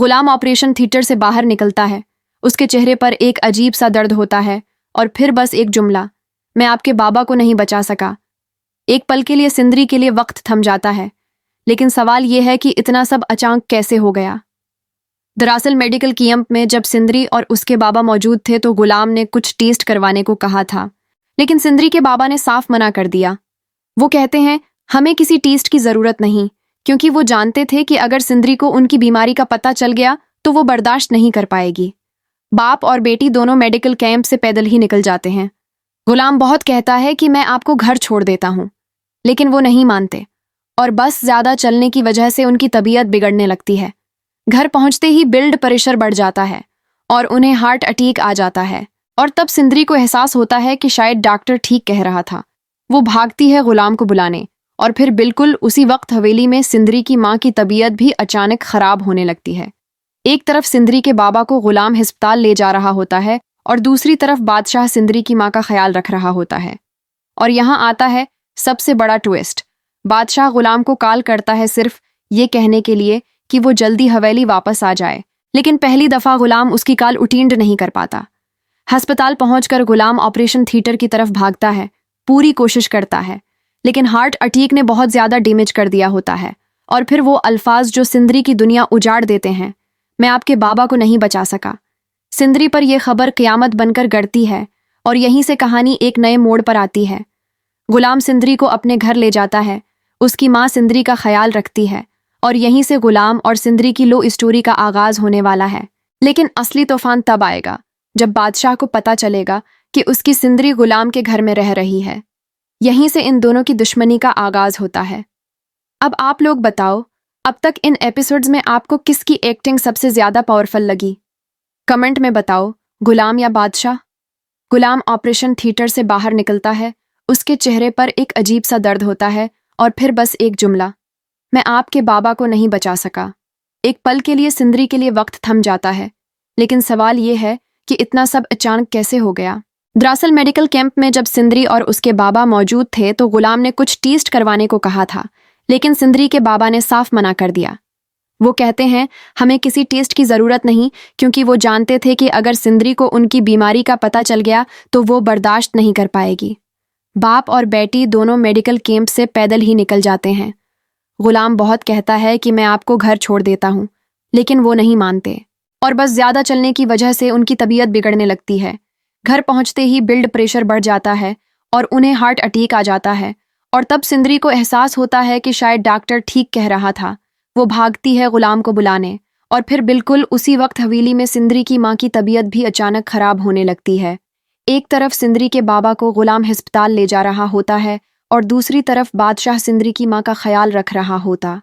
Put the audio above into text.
गुलाम operation theatre से बाहर निकलता है। उसके चेहरे पर एक अजीब सा दर्द होता है और फिर बस एक जुमला, मैं आपके बाबा को नहीं बचा सका। एक पल के लिए सिंदरी के लिए वक्त थम जाता है, लेकिन सवाल यह है कि इतना सब अचानक कैसे हो गया। दरअसल मेडिकल कैंप में जब सिंदरी और उसके बाबा मौजूद थे तो गुलाम ने कुछ टेस्ट करवाने को कहा था, लेकिन सिंदरी के बाबा ने साफ मना कर दिया। वो कहते हैं हमें किसी टेस्ट की जरूरत नहीं, क्योंकि वो जानते थे कि अगर सिंदरी को उनकी बीमारी का पता चल गया तो वो बर्दाश्त नहीं कर पाएगी। बाप और बेटी दोनों मेडिकल कैंप से पैदल ही निकल जाते हैं। गुलाम बहुत कहता है कि मैं आपको घर छोड़ देता हूं, लेकिन वो नहीं मानते और बस ज्यादा चलने की वजह से उनकी तबीयत बिगड़ने लगती है। घर पहुंचते ही ब्लड प्रेशर बढ़ जाता है और उन्हें हार्ट अटैक आ जाता है और तब सिंदरी को एहसास होता है कि शायद डॉक्टर ठीक कह रहा था। वो भागती है गुलाम को बुलाने और फिर बिल्कुल उसी वक्त हवेली में सिंदरी की माँ की तबीयत भी अचानक खराब होने लगती है। एक तरफ सिंदरी के बाबा को गुलाम अस्पताल ले जा रहा होता है और दूसरी तरफ बादशाह सिंदरी की माँ का ख्याल रख रहा होता है। और यहाँ आता है सबसे बड़ा ट्विस्ट। बादशाह गुलाम को कॉल करता है सिर्फ ये कहने के लिए कि वो जल्दी हवेली वापस आ जाए, लेकिन पहली दफा गुलाम उसकी कॉल अटेंड नहीं कर पाता। अस्पताल पहुंचकर गुलाम ऑपरेशन थिएटर की तरफ भागता है, पूरी कोशिश करता है, लेकिन हार्ट अटैक ने बहुत ज्यादा डैमेज कर दिया होता है। और फिर वो अल्फाज जो सिंदरी की दुनिया उजाड़ देते हैं, मैं आपके बाबा को नहीं बचा सका। सिंदरी पर यह खबर क़यामत बनकर गड़ती है और यहीं से कहानी एक नए मोड़ पर आती है। गुलाम सिंदरी को अपने घर ले जाता है, उसकी माँ सिंदरी का ख्याल रखती है और यहीं से गुलाम और सिंदरी की लो स्टोरी का आगाज होने वाला है। लेकिन असली तूफान तब आएगा जब बादशाह को पता चलेगा कि उसकी सिंदरी गुलाम के घर में रह रही है। यहीं से इन दोनों की दुश्मनी का आगाज होता है। अब आप लोग बताओ, अब तक इन एपिसोड्स में आपको किसकी एक्टिंग सबसे ज्यादा पावरफुल लगी? कमेंट में बताओ, गुलाम या बादशाह? गुलाम ऑपरेशन थिएटर से बाहर निकलता है, उसके चेहरे पर एक अजीब सा दर्द होता है और फिर बस एक जुमला, मैं आपके बाबा को नहीं बचा सका। एक पल के लिए सिंदरी के लिए वक्त थम जाता है, लेकिन सवाल ये है कि इतना सब अचानक कैसे हो गया। दरअसल मेडिकल कैंप में जब सिंदरी और उसके बाबा मौजूद थे तो गुलाम ने कुछ टेस्ट करवाने को कहा था, लेकिन सिंदरी के बाबा ने साफ मना कर दिया। वो कहते हैं हमें किसी टेस्ट की जरूरत नहीं, क्योंकि वो जानते थे कि अगर सिंदरी को उनकी बीमारी का पता चल गया तो वो बर्दाश्त नहीं कर पाएगी। बाप और बेटी दोनों मेडिकल कैंप से पैदल ही निकल जाते हैं। गुलाम बहुत कहता है कि मैं आपको घर छोड़ देता हूँ, लेकिन वो नहीं मानते और बस ज्यादा चलने की वजह से उनकी तबीयत बिगड़ने लगती है। घर पहुंचते ही ब्लड प्रेशर बढ़ जाता है और उन्हें हार्ट अटैक आ जाता है और तब सिंदरी को एहसास होता है कि शायद डॉक्टर ठीक कह रहा था। वो भागती है गुलाम को बुलाने और फिर बिल्कुल उसी वक्त हवेली में सिंदरी की माँ की तबीयत भी अचानक खराब होने लगती है। एक तरफ सिंदरी के बाबा को गुलाम अस्पताल ले जा रहा होता है और दूसरी तरफ बादशाह सिंदरी की माँ का ख्याल रख रहा होता।